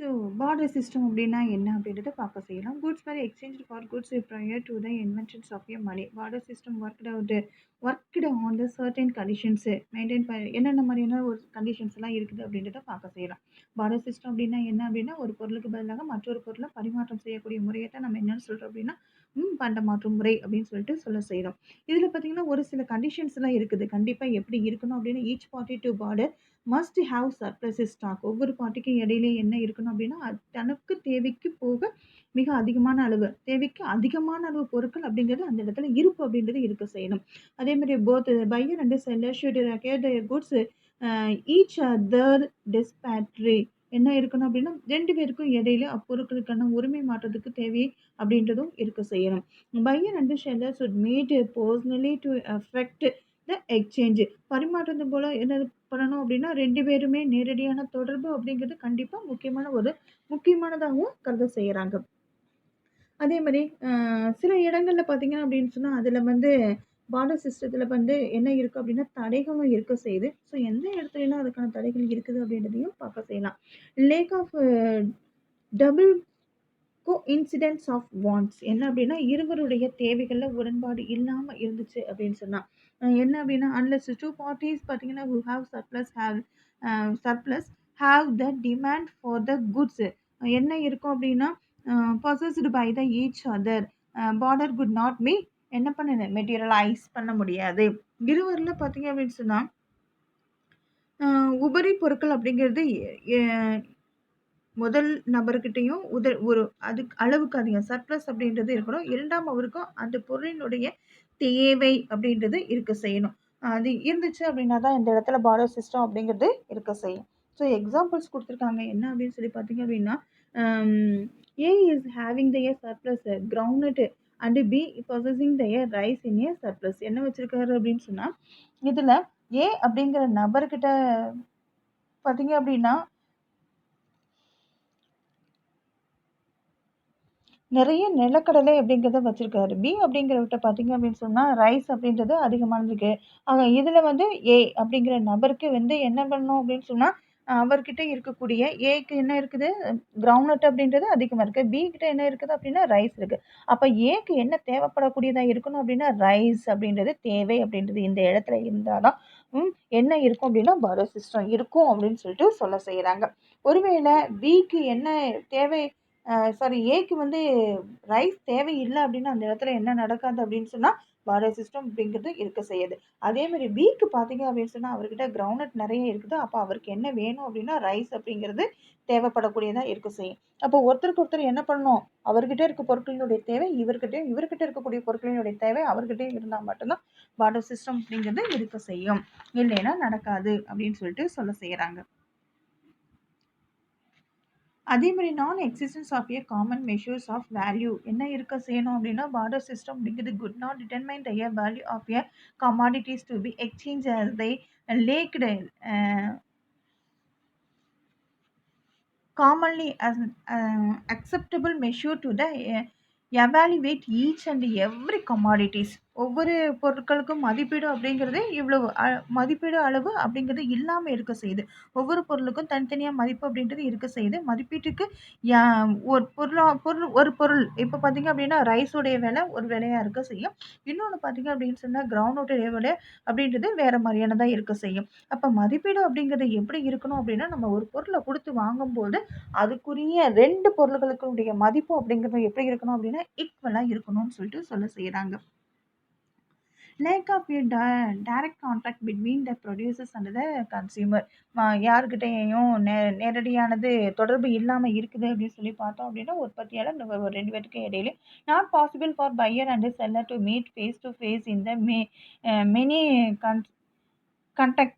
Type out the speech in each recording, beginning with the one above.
So border system அப்படின்னா என்ன அப்படின்றத பார்க்க செய்யலாம். Goods were exchange for goods prior to the inventions of a money. Barter system worked on the certain conditions maintain என்னென்ன மாதிரியான ஒரு கண்டிஷன்ஸ்லாம் இருக்குது அப்படின்றத பார்க்க செய்யலாம். பார்டர் சிஸ்டம் அப்படின்னா என்ன அப்படின்னா, ஒரு பொருளுக்கு பதிலாக மற்றொரு பொருளை பரிமாற்றம் செய்யக்கூடிய முறையை தான் நம்ம என்னென்னு சொல்கிறோம் அப்படின்னா, பண்ட மாற்றும் முறை அப்படின்னு சொல்லிட்டு செய்கிறோம். இதில் பார்த்தீங்கன்னா ஒரு சில கண்டிஷன்ஸ்லாம் இருக்குது. கண்டிப்பாக எப்படி இருக்கணும் அப்படின்னா, each party to barter must have surplus stock. ஒவ்வொரு பார்ட்டிக்கும் இடையிலே என்ன இருக்கணும் அப்படின்னா, தனக்கு தேவைக்கு போக மிக அதிகமான அளவு, தேவைக்கு அதிகமான அளவு பொருட்கள் அப்படிங்கிறது அந்த இடத்துல இருப்பு அப்படின்றது இருக்க செய்யணும். அதே மாதிரி both buyer and seller should care the goods each other டிஸ்பேட்ரி. என்ன இருக்கணும் அப்படின்னா, 2 பேருக்கும் இடையில அப்பொருட்களுக்கான உரிமை மாற்றத்துக்கு தேவை அப்படின்றதும் இருக்க செய்யணும். Buyer and seller should meet personally to affect the exchange. பரிமாற்றது போல என்ன பண்ணணும் அப்படின்னா, 2 பேருமே நேரடியான தொடர்பு அப்படிங்கிறது கண்டிப்பா முக்கியமானதாகவும் கருத செய்யறாங்க. அதே மாரி சில இடங்கள்ல பார்த்தீங்க அப்படின்னு சொன்னா, அதுல வந்து பார்டர் சிஸ்டத்துல வந்து என்ன இருக்கு அப்படின்னா, தடைகளும் இருக்க செய்யுது. ஸோ எந்த இடத்துலலாம் அதுக்கான தடைகள் இருக்குது அப்படின்றதையும் பார்க்க செய்யலாம். Lack of double coincidence of wants. என்ன அப்படின்னா, இருவருடைய தேவைகள்ல உடன்பாடு இல்லாம இருந்துச்சு அப்படின்னு சொன்னா, என்ன அப்படின்னா, அன்லெஸ் 2 பார்ட்டீஸ் பார்த்தீங்கன்னா, who have surplus have the demand for the goods. என்ன இருக்கும் அப்படின்னா, possessed by the each other barter good not me என்ன பண்ணது மெட்டீரியலைஸ் பண்ண முடியாது. இருவரில் பார்த்தீங்க அப்படின்னு சொன்னா, உபரி பொருட்கள் அப்படிங்கிறது முதல் நபர்கிட்டயும் ஒரு அதுக்கு அளவுக்கு அதிகம் சர்ப்ளஸ் அப்படின்றது இருக்கணும். 2ஆம் அவருக்கும் அந்த பொருளினுடைய தேவை அப்படின்றது இருக்க செய்யணும். அது இருந்துச்சு அப்படின்னா தான் இந்த இடத்துல பார்டர் சிஸ்டம் அப்படிங்கிறது இருக்க செய்யும். ஸோ எக்ஸாம்பிள்ஸ் கொடுத்துருக்காங்க. என்ன அப்படின்னு சொல்லி பார்த்தீங்க அப்படின்னா, A is having the surplus ground and B possessing the rice in a surplus. என்ன வச்சிருக்காரு அப்படின்னு சொன்னா, இதுல ஏ அப்படிங்கிற நபர்கிட்ட பார்த்தீங்க அப்படின்னா நிறைய நிலக்கடலை அப்படிங்கிறத வச்சிருக்காரு. பி அப்படிங்கிறவர்ட்ட பார்த்தீங்க அப்படின்னு சொன்னா, ரைஸ் அப்படின்றது அதிகமானது இருக்கு. இதுல வந்து ஏ அப்படிங்கிற நபருக்கு வந்து என்ன பண்ணணும் அப்படின்னு சொன்னா, அவர்கிட்ட இருக்கக்கூடிய ஏக்கு என்ன இருக்குது? கிரவுண்ட் அப்படின்றது அதிகமா இருக்கு. பி கிட்ட என்ன இருக்குது அப்படின்னா, ரைஸ் இருக்கு. அப்ப ஏக்கு என்ன தேவைப்படக்கூடியதா இருக்கணும் அப்படின்னா, ரைஸ் அப்படின்றது தேவை அப்படின்றது இந்த இடத்துல இருந்தா தான், என்ன இருக்கும் அப்படின்னா, பார்டர் சிஸ்டம் இருக்கும் அப்படின்னு சொல்லிட்டு செய்றாங்க. ஒருவேளை பிக்கு என்ன தேவை ஏக்கு வந்து ரைஸ் தேவையில்ல அப்படின்னா, அந்த இடத்துல என்ன நடக்காது அப்படின்னு சொன்னா, பார்டர் சிஸ்டம் அப்படிங்கிறது இருக்க செய்யுது. அதே மாரி பிக்கு பார்த்தீங்க அப்படின்னு சொன்னா, அவர்கிட்ட கிரவுண்ட்நட் நெறைய இருக்குது. அப்ப அவருக்கு என்ன வேணும் அப்படின்னா, ரைஸ் அப்படிங்கிறது தேவைப்படக்கூடியதா இருக்க செய்யும். அப்போ ஒருத்தருக்கு ஒருத்தர் என்ன பண்ணணும்? அவர்கிட்ட இருக்க பொருட்களினுடைய தேவை இவர்கிட்டயும், இவர்கிட்ட இருக்கக்கூடிய பொருட்களினுடைய தேவை அவர்கிட்டயும் இருந்தா மட்டும் தான் பார்டர் சிஸ்டம் அப்படிங்கிறது இருக்க செய்யும். இல்லைன்னா நடக்காது அப்படின்னு சொல்லிட்டு செய்றாங்க. அதே மாதிரி நான் existence of a common measures of value என்ன இருக்க செய்யணும் அப்படின்னா, பார்டர் சிஸ்டம் அப்படிங்கிறது good not determine the value of a commodities to be exchange as they lacked commonly as acceptable measure to the evaluate each and every commodities. ஒவ்வொரு பொருட்களுக்கும் மதிப்பீடு அப்படிங்கிறது இவ்வளவு மதிப்பீடு அளவு அப்படிங்கிறது இல்லாம இருக்க செய்யுது. ஒவ்வொரு பொருளுக்கும் தனித்தனியா மதிப்பு அப்படின்றது இருக்க செய்யுது. மதிப்பீட்டுக்கு ஒரு பொருள் இப்ப பார்த்தீங்க அப்படின்னா, ரைஸோடைய விலை ஒரு விலையா இருக்க செய்யும். இன்னொன்னு பார்த்தீங்க அப்படின்னு சொன்னா, கிரவுண்டோடைய விலை அப்படின்றது வேற மாதிரியானதா இருக்க செய்யும். அப்ப மதிப்பீடு அப்படிங்கிறது எப்படி இருக்கணும் அப்படின்னா, நம்ம ஒரு பொருளை குடுத்து வாங்கும்போது, அதுக்குரிய 2 பொருள்களுக்குடைய மதிப்பு அப்படிங்கிறது எப்படி இருக்கணும் அப்படின்னா, ஈக்குவலா இருக்கணும்னு சொல்லிட்டு செய்றாங்க. Lack of a direct contact between the producers and the consumer. யாருக்கிட்டேயும் நேரடியானது தொடர்பு இல்லாம இருக்குது அப்படின்னு சொல்லி பார்த்தோம் அப்படின்னா, உற்பத்தியாளர் நுகர்வோர் 2 பேத்துக்கும் இடையில not possible for buyer and seller to meet face to face in the many contact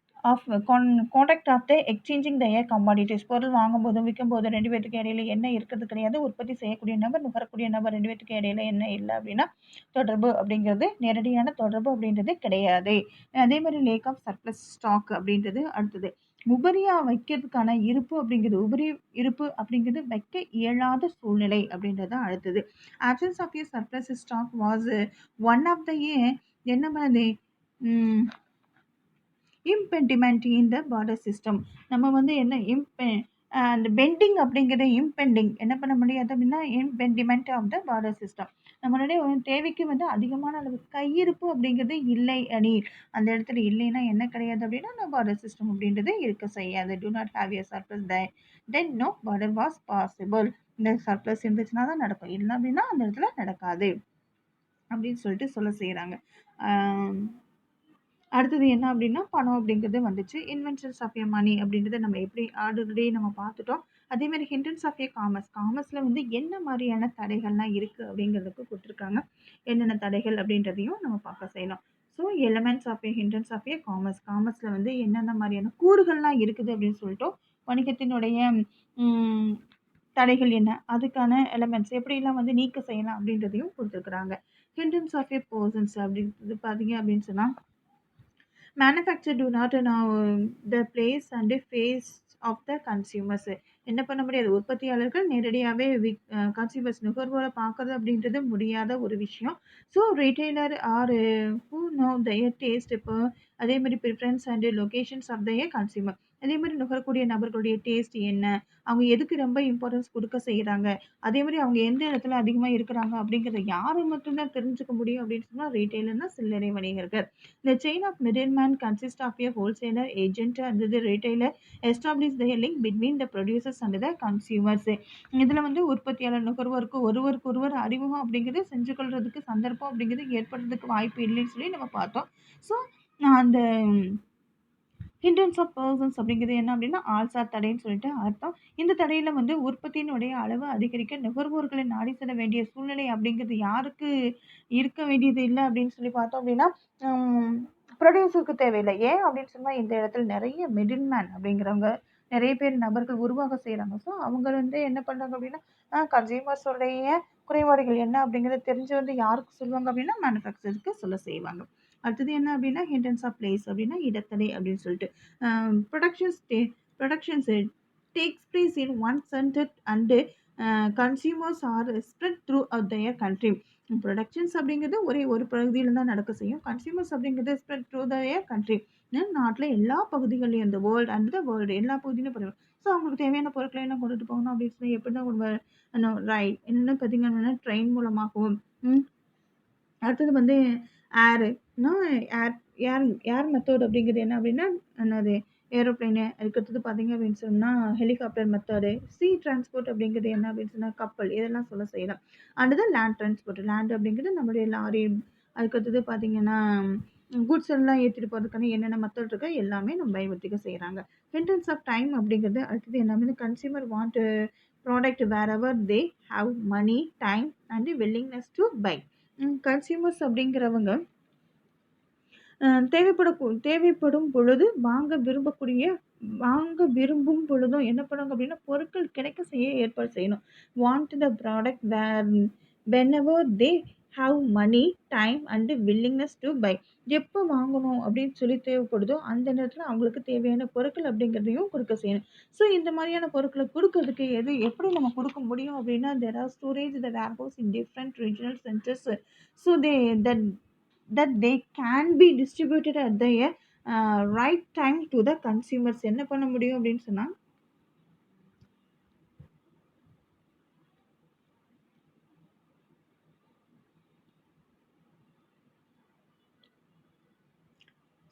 of the exchanging the commodities. பொருள் வாங்கும்போதும் விற்கும்போதும் 2 பேத்துக்கு இடையில என்ன இருக்கிறது கிடையாது. உற்பத்தி செய்யக்கூடிய நபர், நுகரக்கூடிய நபர் 2 பேத்துக்கு இடையில என்ன இல்லை அப்படின்னா, தொடர்பு அப்படிங்கிறது நேரடியான தொடர்பு அப்படின்றது கிடையாது. அதே மாதிரி லேக் ஆஃப் சர்ப்ளஸ் ஸ்டாக் அப்படின்றது அடுத்தது. உபரியா வைக்கிறதுக்கான இருப்பு அப்படிங்கிறது உபரி இருப்பு அப்படிங்கிறது வைக்க இயலாத சூழ்நிலை அப்படின்றது அடுத்தது. Absence of a surplus stock was one of the என்ன பண்ணுது impediment in the barter system. நம்ம வந்து என்ன அந்த பெண்டிங் அப்படிங்கிறது இம்பெண்டிங் என்ன பண்ண முடியாது அப்படின்னா இம்பெண்டிமெண்ட் ஆஃப் த பார்டர் சிஸ்டம். நம்மளுடைய தேவைக்கு வந்து அதிகமான அளவு கையிருப்பு அப்படிங்கிறது இல்லை எனில், அந்த இடத்துல இல்லைன்னா என்ன கிடையாது அப்படின்னா அந்த பார்டர் சிஸ்டம் அப்படின்றது இருக்க செய்யாது. To not have a surplus then no barter was possible. இந்த சர்ப்ளஸ் இருந்துச்சுன்னா தான் நடக்கும், இல்லை அப்படின்னா அந்த இடத்துல நடக்காது அப்படின்னு சொல்லிட்டு சொல்ல செய்கிறாங்க. அடுத்தது என்ன அப்படின்னா பணம் அப்படிங்கிறது வந்துச்சு. இன்வென்ஷன்ஸ் ஆஃப் எ மணி அப்படின்றத நம்ம எப்படி ஆல்ரெடி நம்ம பார்த்துட்டோம். அதே மாதிரி ஹிண்டன்ஸ் ஆஃப் எ காமர்ஸ். காமர்ஸில் வந்து என்ன மாதிரியான தடைகள்லாம் இருக்குது அப்படிங்கிறதுக்கு கொடுத்துருக்காங்க. என்னென்ன தடைகள் அப்படின்றதையும் நம்ம பார்க்க செய்யலாம். So elements of a hindrances of a commerce. காமர்ஸில் வந்து என்னென்ன மாதிரியான கூறுகள்லாம் இருக்குது அப்படின்னு சொல்லிட்டோம். வணிகத்தினுடைய தடைகள் என்ன, அதுக்கான எலமெண்ட்ஸ் எப்படிலாம் வந்து நீக்க செய்யலாம் அப்படின்றதையும் கொடுத்துருக்குறாங்க. ஹிண்டன்ஸ் ஆஃப் ஏ பர்சன்ஸ் அப்படின்றது பார்த்தீங்க அப்படின்னு சொன்னால் manufacture to not know the place and face of the consumers. என்ன பண்ண முடியாது, உற்பத்தியாளர்கள் நேரடியாகவே கன்சியூமர்ஸ் நுகர்வோரை பார்க்கறது அப்படின்றது முடியாத ஒரு விஷயம். So retailer are who know their taste. இப்போ அதே மாதிரி preference and locations of their consumer. அதே மாதிரி நுகரக்கூடிய நபர்களுடைய டேஸ்ட் என்ன, அவங்க எதுக்கு ரொம்ப இம்பார்ட்டன்ஸ் கொடுக்க செய்கிறாங்க, அதே மாதிரி அவங்க எந்த இடத்துல அதிகமாக இருக்கிறாங்க அப்படிங்கிறத யார் மட்டும்தான் தெரிஞ்சுக்க முடியும் அப்படின்னு சொன்னால் ரீட்டைலர்னா சில்லறை வணிகர்கள். The chain of middlemen consists of a wholesaler, agent and the retailer establish the link between the producers and the consumers. இதில் வந்து உற்பத்தியாளர் நுகர்வோருக்கு ஒருவருக்கொருவர் அறிமுகம் அப்படிங்கிறது செஞ்சு கொள்றதுக்கு சந்தர்ப்பம் அப்படிங்கிறது ஏற்படுறதுக்கு வாய்ப்பு இல்லைன்னு சொல்லி நம்ம பார்த்தோம். ஸோ அந்த ஹிண்டன்ஸ் ஆஃப் பர்சன்ஸ் அப்படிங்கிறது என்ன அப்படின்னா ஆல்சார் தடைன்னு சொல்லிட்டு அர்த்தம். இந்த தடையில் வந்து உற்பத்தியினுடைய அளவு அதிகரிக்க நுகர்வோர்களை நாடி செல்ல வேண்டிய சூழ்நிலை அப்படிங்கிறது யாருக்கு இருக்க வேண்டியது இல்லை அப்படின்னு சொல்லி பார்த்தோம் அப்படின்னா ப்ரொடியூசருக்கு தேவையில்லை. ஏன் அப்படின்னு சொன்னால் இந்த இடத்துல நிறைய மிடில் மேன் அப்படிங்கிறவங்க நிறைய பேர் நபர்கள் உருவாக செய்கிறாங்க. ஸோ அவங்க வந்து என்ன பண்ணுறாங்க அப்படின்னா கன்சியூமர்ஸோடைய குறைபாடுகள் என்ன அப்படிங்கிறத தெரிஞ்சு வந்து யாருக்கு சொல்லுவாங்க அப்படின்னா மேனுஃபேக்சருக்கு சொல்ல செய்வாங்க. அடுத்தது என்ன அப்படின்னா ஹிண்டன்ஸ் ஆஃப் பிளேஸ் அப்படின்னா இடத்தடை அப்படின்னு சொல்லிட்டு productions takes place in one centre and consumers R spread through out their country. Productions அப்படிங்கிறது ஒரே ஒரு பகுதியில் தான் நடக்க செய்யும். கன்சியூமர்ஸ் அப்படிங்கிறது ஸ்ப்ரெட் த்ரூ தயர் கண்ட்ரி. நாட்டில் எல்லா பகுதிகளையும் இந்த வேர்ல்டு அண்ட் த வேர்ல்டு எல்லா பகுதியிலும் பண்ணுவோம். ஸோ அவங்களுக்கு தேவையான பொருட்களை எல்லாம் கொண்டுட்டு போகணும் அப்படின்னு சொல்லி எப்படி தான் ரைட் என்னென்ன பார்த்தீங்கன்னா ட்ரெயின் மூலமாகவும் அடுத்தது வந்து ஏருனா ஏர் ஏர் ஏர் மெத்தட் அப்படிங்கிறது என்ன அப்படின்னா என்னது ஏரோப்ளைனு. அதுக்கடுத்தது பார்த்தீங்க அப்படின்னு சொன்னால் ஹெலிகாப்டர் மெத்தடு. சி டிரான்ஸ்போர்ட் அப்படிங்கிறது என்ன அப்படின்னு சொன்னால் கப்பல். இதெல்லாம் சொல்ல செய்யலாம். அடுத்தது லேண்ட் டிரான்ஸ்போர்ட். லேண்ட் அப்படிங்கிறது நம்மளுடைய லாரி. அதுக்கடுத்தது பார்த்தீங்கன்னா குட்ஸ் எல்லாம் ஏற்றிட்டு போகிறதுக்கான என்னென்ன மெத்தட் இருக்கோ எல்லாமே நம்ம பயன்படுத்திக்க செய்கிறாங்க. ஹிண்டன்ஸ் ஆஃப் டைம் அப்படிங்கிறது அடுத்தது என்ன அப்படின்னா consumer want product wherever they have money time and willingness to buy. Consumers அப்படிங்கிறவங்க தேவைப்படும் பொழுது வாங்க விரும்பும் பொழுதும் என்ன பண்ணுவாங்க அப்படின்னா பொருட்கள் கிடைக்க செய்ய ஏற்பாடு செய்யணும். Want the product whenever they have money time and willingness to buy. எப்போ வாங்கணும் அப்படின்னு சொல்லி தேவைப்படுதோ அந்த நேரத்தில் அவங்களுக்கு தேவையான பொருட்கள் அப்படிங்கிறதையும் கொடுக்க செய்யணும். ஸோ இந்த மாதிரியான பொருட்களை கொடுக்கறதுக்கு எப்படி நம்ம கொடுக்க முடியும் அப்படின்னா there are storage the warehouse in different regional centers. So that they can be distributed at the right time to the consumers. என்ன பண்ண முடியும் அப்படின்னு சொன்னா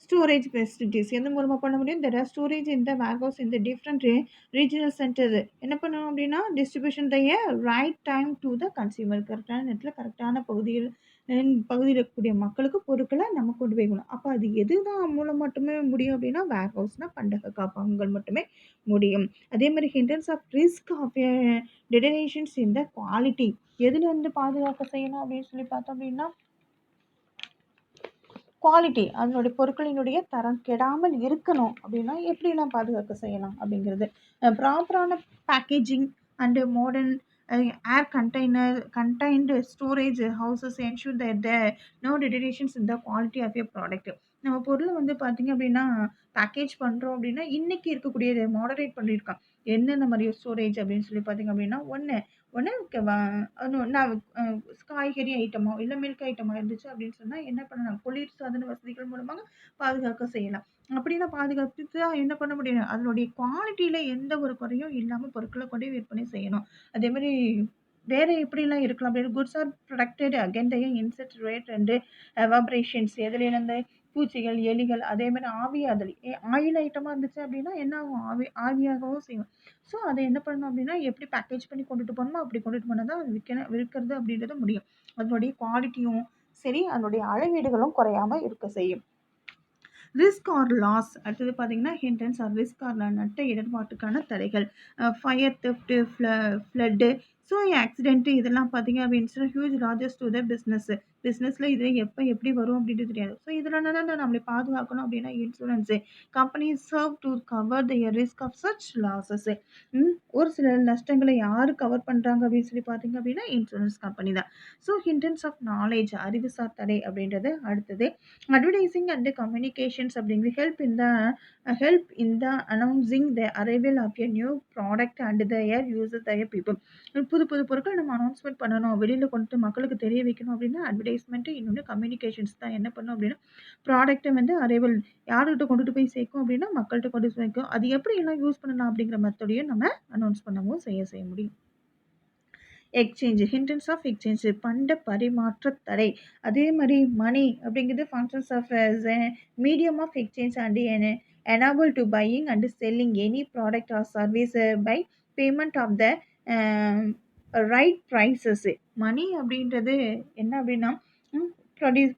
ஸ்டோரேஜ் ஃபெசிலிட்டிஸ் எந்த மூலமாக பண்ண முடியும். There are storage in the warehouse in the different regional centers. என்ன பண்ணணும் அப்படின்னா டிஸ்ட்ரிபியூஷன் தைய right time to the consumer. கரெக்டான நேரத்தில் கரெக்டான பகுதியில் இருக்கக்கூடிய மக்களுக்கு பொருட்களை நம்ம கொண்டு போய்க்கணும். அப்போ அது எதுதான் மூலம் மட்டுமே முடியும் அப்படின்னா வேர் ஹவுஸ்னால் பண்டக காப்பகங்கள் மட்டுமே முடியும். அதே மாதிரி hindrances of risk of deteriorations in the quality. எதில் வந்து பாதுகாக்க செய்யணும் அப்படின்னு சொல்லி பார்த்தோம் அப்படின்னா குவாலிட்டி. அதனுடைய பொருட்களினுடைய தரம் கெடாமல் இருக்கணும் அப்படின்னா எப்படிலாம் பாதுகாக்க செய்யலாம் அப்படிங்கிறது. ப்ராப்பரான packaging and modern air conditioned storage houses ensure that no deteriorations in the quality of a product. நம்ம பொருளை வந்து பார்த்திங்க அப்படின்னா பேக்கேஜ் பண்ணுறோம் அப்படின்னா இன்றைக்கி இருக்கக்கூடிய மாடரேட் பண்ணியிருக்கான் என்னென்ன மாதிரி ஸ்டோரேஜ் அப்படின்னு சொல்லி பார்த்திங்க அப்படின்னா உடனே நான் காய்கறி ஐட்டமோ, இல்ல மில்க் ஐட்டமா இருந்துச்சு அப்படின்னு சொன்னா என்ன பண்ணலாம், குளிர்சாதன வசதிகள் மூலமாக பாதுகாக்க செய்யலாம். அப்படிலாம் பாதுகாத்துட்டு என்ன பண்ண முடியும், அதனுடைய குவாலிட்டில எந்த ஒரு குறையும் இல்லாம பொருட்கள கொண்டு போய் விற்பனை செய்யணும். அதேமாரி வேற எப்படிலாம் இருக்கலாம் அப்படின்னு, goods are protected again the insect rat and evaporations எதுலேருந்து பூச்சிகள், எலிகள் அதேமாரி ஆவியாதல். ஆயில் ஐட்டமா இருந்துச்சு அப்படின்னா என்ன ஆகும், ஆவியாகவும் செய்யும். ஸோ அத என்ன பண்ணணும் அப்படின்னா, எப்படி பேக்கேஜ் பண்ணி கொண்டுட்டு போகணுமோ அப்படி கொண்டுட்டு போனா தான் அது விற்கிறது அப்படின்றது முடியும். அதனுடைய குவாலிட்டியும் சரி, அதனுடைய அளவீடுகளும் குறையாம இருக்க செய்யும். ரிஸ்க் ஆர் லாஸ் அடுத்தது பார்த்தீங்கன்னா, ஹிண்ட்ரன்ஸ் ஆர் ரிஸ்க் ஆர் நட்ட இடர்பாட்டுக்கான தடைகள். Fire, theft, flood, so accident இதெல்லாம் பார்த்தீங்க அப்படின்னு சொன்னா huge losses to the business. பிஸ்னஸ்ல இது எப்போ எப்படி வரும் அப்படின்றது தெரியாது. ஸோ இதனால தான் நம்மளை பாதுகாக்கணும் அப்படின்னா insurance companies serve to cover the risk of such losses. ஒரு சில நஷ்டங்களை யாரு கவர் பண்றாங்க அப்படின்னு சொல்லி பார்த்தீங்க அப்படின்னா, இன்சூரன்ஸ் கம்பெனி தான். ஸோ ஹிண்ட்ரன்ஸ் ஆஃப் நாலேட்ஜ் அறிவுசார் தடை அப்படின்றது அடுத்தது. அட்வர்டைசிங் அண்ட் கம்யூனிகேஷன்ஸ் அப்படிங்கிறது help in the announcing the arrival of a new product and their user their people. புது புது பொருட்கள் நம்ம அனௌன்ஸ்மெண்ட் பண்ணணும், வெளியில் கொண்டு மக்களுக்கு தெரிய வைக்கணும் அப்படின்னா அட்வர்டைஸ்மெண்ட்டு, இன்னொன்று கம்யூனிகேஷன்ஸ் தான் என்ன பண்ணும் அப்படின்னா ப்ராடக்ட்டை வந்து அரைவல் யார்கிட்ட கொண்டுட்டு போய் சேர்க்கும் அப்படின்னா மக்கள்கிட்ட கொண்டு போய் சேர்க்கும். அது எப்படி எல்லாம் யூஸ் பண்ணலாம் அப்படிங்கிற மெத்தடையும் நம்ம அனௌன்ஸ் பண்ணவும் செய்ய முடியும். எக்ஸ்சேஞ்ச் ஹிண்ட்ரன்ஸ் ஆஃப் எக்ஸ்சேஞ்ச் பண்ட பரிமாற்ற தடை. அதே மாதிரி மணி அப்படிங்கிறது functions of medium of exchange and enable to buying and selling any product or service by payment of the right prices. Money அப்படின்றது என்ன அப்படின்னா ப்ரொடியூஸ்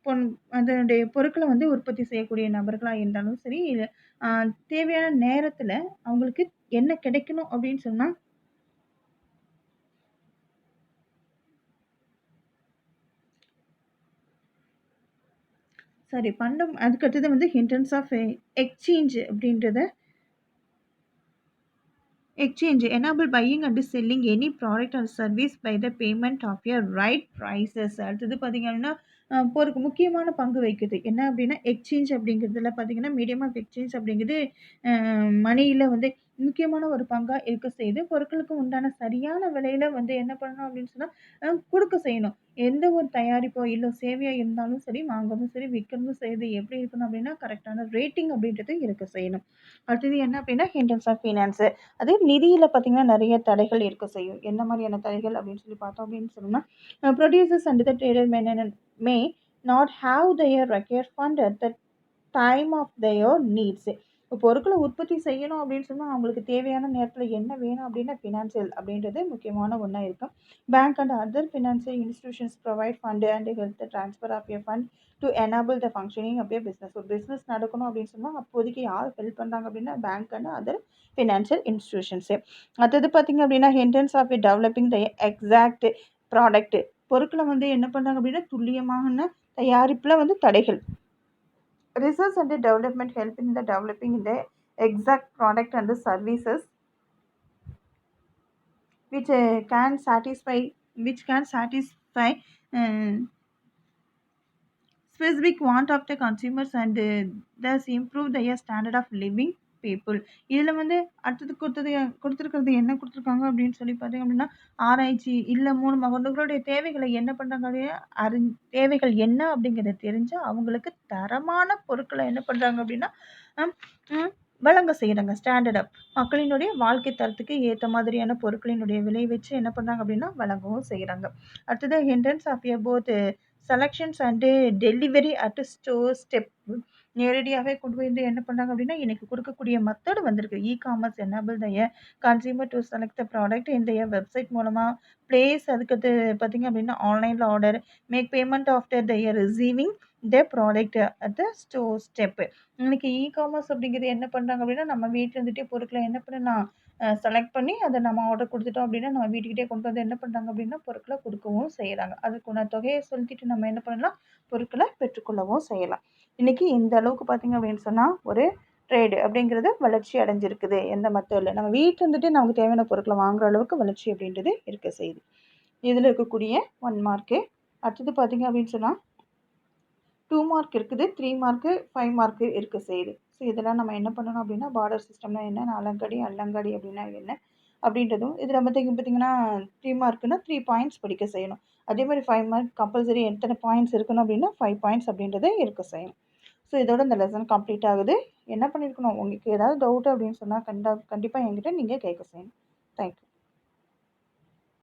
அதனுடைய பொருட்களை வந்து உற்பத்தி செய்யக்கூடிய நபர்களாக இருந்தாலும் சரி, தேவையான நேரத்தில் அவங்களுக்கு என்ன கிடைக்கணும் அப்படின்னு சொன்னால் சாரி பண்டம். அதுக்கு அடுத்தது வந்து ஹிண்ட்ரன்ஸ் ஆஃப் எக்ஸ்சேஞ்ச் அப்படின்றத exchange enable buying and selling any product or service by the payment of your right prices. அடுத்தது பார்த்தீங்க அப்படின்னா பொருக்கு முக்கியமான பங்கு வகிக்குது. என்ன அப்படின்னா எக்ஸ்சேஞ்ச் அப்படிங்கிறதுல பார்த்தீங்கன்னா மீடியம் ஆஃப் எக்ஸ்சேஞ்ச் அப்படிங்கிறது மணியில் வந்து முக்கியமான ஒரு பங்காக இருக்க செய்யுது. பொருட்களுக்கு உண்டான சரியான விலையில வந்து என்ன பண்ணணும் அப்படின்னு சொன்னால் கொடுக்க செய்யணும். எந்த ஒரு தயாரிப்போ இல்லை சேவையாக இருந்தாலும் சரி, வாங்கவும் சரி, விற்கிறதும் சரி எப்படி இருக்கணும் அப்படின்னா கரெக்டான ரேட்டிங் அப்படின்றது இருக்க செய்யணும். அடுத்தது என்ன அப்படின்னா ஹிண்ட்ரன்ஸ் ஆஃப் ஃபினான்ஸு. அதே நிதியில பார்த்தீங்கன்னா நிறைய தடைகள் இருக்க செய்யும். என்ன மாதிரியான தடைகள் அப்படின்னு சொல்லி பார்த்தோம் அப்படின்னு சொன்னோம்னா, producers and the trader may not have their require fund at the time of their needs. இப்போ பொருட்களை உற்பத்தி செய்யணும் அப்படின்னு சொன்னால் அவங்களுக்கு தேவையான நேரத்தில் என்ன வேணும் அப்படின்னா ஃபினான்சியல் அப்படின்றது முக்கியமான ஒன்றா இருக்கும். Bank and other financial institutions provide fund and help transfer of a fund to enable the functioning of a business. ஒரு பிஸ்னஸ் நடக்கணும் அப்படின்னு சொன்னால் அப்போதைக்கு யார் ஹெல்ப் பண்ணுறாங்க அப்படின்னா bank and other financial institutions. அடுத்தது பார்த்திங்க அப்படின்னா hindrance of developing the exact product. பொருட்களை வந்து என்ன பண்ணுறாங்க அப்படின்னா துல்லியமான தயாரிப்பில் வந்து தடைகள். Research and development help in the developing the exact product and services which can satisfy specific want of the consumers and thus improve their standard of living people. இதில் வந்து அடுத்தது கொடுத்துருக்கிறது என்ன கொடுத்துருக்காங்க அப்படின்னு சொல்லி பார்த்தீங்க அப்படின்னா ஆராய்ச்சி இல்லை அவங்களுடைய தேவைகளை என்ன பண்ணுறாங்க அப்படின்னா தேவைகள் என்ன அப்படிங்கிறத தெரிஞ்சு அவங்களுக்கு தரமான பொருட்களை என்ன பண்ணுறாங்க அப்படின்னா வழங்க செய்கிறாங்க. ஸ்டாண்டர்ட் அப் மக்களினுடைய வாழ்க்கை தரத்துக்கு ஏற்ற மாதிரியான பொருட்களினுடைய விலை வச்சு என்ன பண்ணுறாங்க அப்படின்னா வழங்கவும் செய்கிறாங்க. அடுத்தது hindrance of both selections and delivery at store step. நேரடியாகவே கொண்டு போய் என்ன பண்ணுறாங்க அப்படின்னா இன்றைக்கி கொடுக்கக்கூடிய மெத்தடு வந்திருக்கு. E-commerce enable their consumer to select the product இந்த வெப்சைட் மூலமாக பிளேஸ். அதுக்கு பார்த்திங்க அப்படின்னா ஆன்லைனில் order make payment after their receiving the product at the store step. இன்னைக்கு இ-காமர்ஸ் அப்படிங்கிறது என்ன பண்ணுறாங்க அப்படின்னா நம்ம வீட்டில் இருந்துகிட்டே பொருட்களை என்ன பண்ணலாம் செலக்ட் பண்ணி அதை நம்ம ஆர்டர் கொடுத்துட்டோம் அப்படின்னா நம்ம வீட்டுக்கிட்டே கொண்டு வந்து என்ன பண்ணுறாங்க அப்படின்னா பொருட்களை கொடுக்கவும் செய்கிறாங்க. அதுக்குள்ள தொகையை செலுத்திட்டு நம்ம என்ன பண்ணலாம் பொருட்களை பெற்றுக்கொள்ளவும் செய்யலாம். இன்றைக்கி இந்த அளவுக்கு பார்த்திங்க அப்படின்னு சொன்னால் ஒரு ட்ரேடு அப்படிங்கிறது வளர்ச்சி அடைஞ்சிருக்குது. எந்த மெத்தடில் நம்ம வீட்டில் இருந்துட்டு நமக்கு தேவையான பொருட்களை வாங்குற அளவுக்கு வளர்ச்சி அப்படின்றது இருக்க செய்யுது. இதில் இருக்கக்கூடிய 1 மார்க்கு. அடுத்தது பார்த்திங்க அப்படின்னு சொன்னால் 2 மார்க் இருக்குது, 3 மார்க்கு, 5 மார்க்கு இருக்க செய்யுது. ஸோ இதெல்லாம் நம்ம என்ன பண்ணணும் அப்படின்னா பார்டர் சிஸ்டம்னா என்ன, அலங்கடி அல்லங்கடி அப்படின்னா என்ன, அப்படின்றதும் இதில் பார்த்தீங்கன்னா 3 மார்க்குன்னா 3 பாயிண்ட்ஸ் படிக்க செய்யணும். அதே மாதிரி 5 மார்க் கம்பல்சரி எத்தனை பாயிண்ட்ஸ் இருக்கணும் அப்படின்னா 5 பாயிண்ட்ஸ் அப்படின்றத இருக்க செய்யணும். ஸோ இதோட இந்த லெசன் கம்ப்ளீட் ஆகுது. என்ன பண்ணியிருக்கணும் உங்களுக்கு ஏதாவது டவுட் அப்படின்னு சொன்னால் கண்டிப்பாக என்கிட்ட நீங்கள் கேட்க செய்யணும். தேங்க்யூ.